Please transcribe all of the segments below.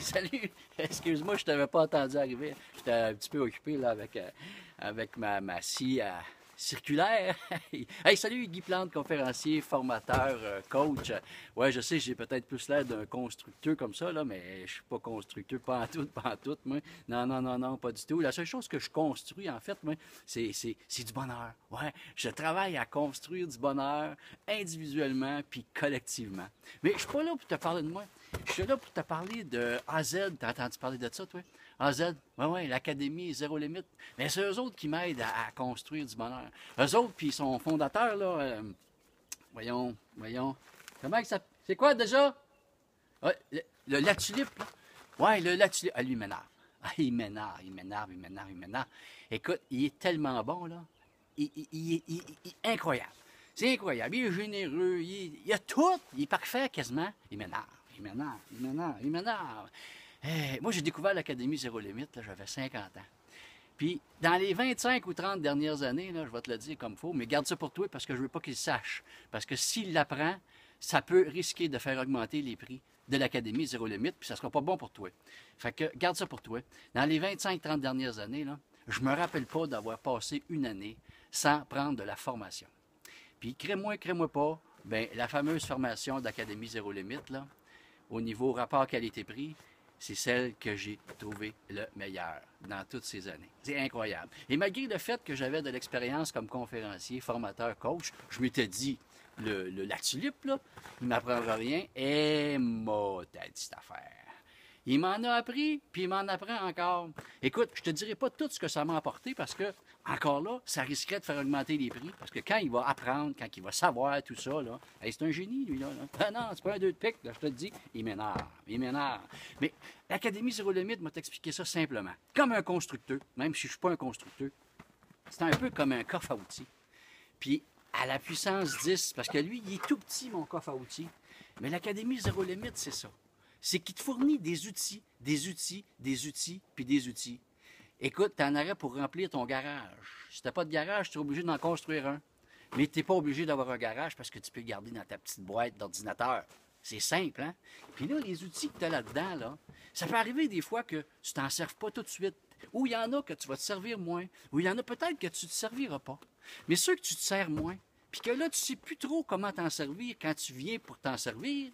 Hey, salut! Excuse-moi, je t'avais pas entendu arriver. J'étais un petit peu occupé là, avec ma scie circulaire. Hey, salut Guy Plante, conférencier, formateur, coach. Ouais, je sais, j'ai peut-être plus l'air d'un constructeur comme ça, là, mais je suis pas constructeur, pas en tout, moi. Non, non, non, non, pas du tout. La seule chose que je construis, en fait, moi, c'est du bonheur. Ouais, je travaille à construire du bonheur individuellement puis collectivement. Mais je suis pas là pour te parler de moi. Je suis là pour te parler de AZ. T'as entendu parler de ça, toi? AZ, ouais, l'Académie Zéro Limite. Mais c'est eux autres qui m'aident à construire du bonheur. Eux autres, puis ils sont fondateurs, là. Voyons. Comment ça. C'est quoi déjà? Ouais, la tulipe, là. Ouais, la tulipe. Ah, lui, il m'énerve. Ah, il m'énerve. Écoute, il est tellement bon, là. Incroyable. C'est incroyable. Il est généreux. Il a tout. Il est parfait, quasiment. Il m'énerve. Hey, moi, j'ai découvert l'Académie Zéro Limite, là, j'avais 50 ans. Puis, dans les 25 ou 30 dernières années, là, je vais te le dire comme il faut, mais garde ça pour toi parce que je veux pas qu'il sache. Parce que s'il l'apprend, ça peut risquer de faire augmenter les prix de l'Académie Zéro Limite, puis ça sera pas bon pour toi. Fait que, garde ça pour toi. Dans les 25-30 dernières années, là, je me rappelle pas d'avoir passé une année sans prendre de la formation. Puis, crée-moi pas, ben, la fameuse formation d'Académie Zéro Limite, là, au niveau rapport qualité-prix, c'est celle que j'ai trouvée le meilleur dans toutes ces années. C'est incroyable. Et malgré le fait que j'avais de l'expérience comme conférencier, formateur, coach, je m'étais dit, la tulipe, là, il ne m'apprendra rien. Et t'as dit cette affaire. Il m'en a appris, puis il m'en apprend encore. Écoute, je te dirai pas tout ce que ça m'a apporté parce que, encore là, ça risquerait de faire augmenter les prix. Parce que quand il va apprendre, quand il va savoir tout ça, là, hey, c'est un génie, lui, là. Ah non, c'est pas un 2 de pique, là, je te le dis, il m'énerve. Mais l'Académie Zéro Limite m'a expliqué ça simplement. Comme un constructeur, même si je suis pas un constructeur, c'est un peu comme un coffre à outils. Puis, à la puissance 10, parce que lui, il est tout petit, mon coffre à outils. Mais l'Académie Zéro Limite, c'est ça. C'est qu'il te fournit des outils, puis des outils. Écoute, t'en aurais pour remplir ton garage. Si t'as pas de garage, tu es obligé d'en construire un. Mais t'es pas obligé d'avoir un garage parce que tu peux le garder dans ta petite boîte d'ordinateur. C'est simple, hein? Puis là, les outils que tu as là-dedans, là, ça peut arriver des fois que tu t'en serves pas tout de suite. Ou il y en a que tu vas te servir moins. Ou il y en a peut-être que tu te serviras pas. Mais ceux que tu te sers moins, puis que là, tu sais plus trop comment t'en servir quand tu viens pour t'en servir,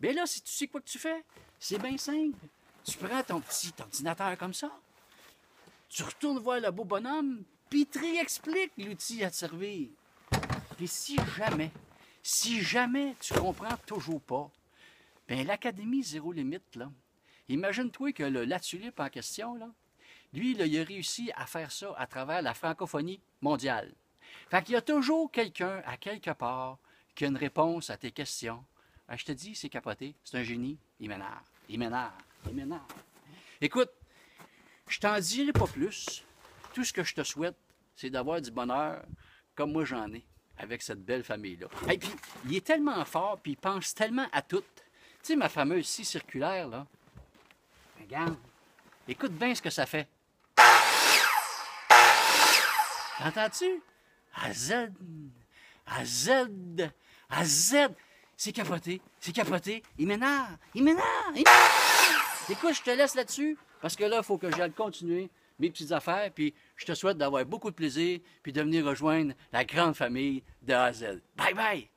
bien là, si tu sais quoi que tu fais, c'est bien simple. Tu prends ton petit ordinateur comme ça, tu retournes voir le beau bonhomme, puis il te réexplique l'outil à te servir. Puis si jamais tu comprends toujours pas, bien l'Académie Zéro Limite, là, imagine-toi que la tulipe en question, là, lui, là, il a réussi à faire ça à travers la francophonie mondiale. Fait qu'il y a toujours quelqu'un, à quelque part, qui a une réponse à tes questions. Ah, je te dis, c'est capoté, c'est un génie, il m'énerve. Écoute, je t'en dirai pas plus. Tout ce que je te souhaite, c'est d'avoir du bonheur comme moi j'en ai avec cette belle famille-là. Et puis, il est tellement fort, puis il pense tellement à tout. Tu sais, ma fameuse scie circulaire, là, regarde, écoute bien ce que ça fait. Entends-tu? À Z, à Z, à Z. C'est capoté. Il m'énerve. Écoute, je te laisse là-dessus, parce que là, il faut que j'aille continuer mes petites affaires, puis je te souhaite d'avoir beaucoup de plaisir, puis de venir rejoindre la grande famille de A à Z. Bye bye!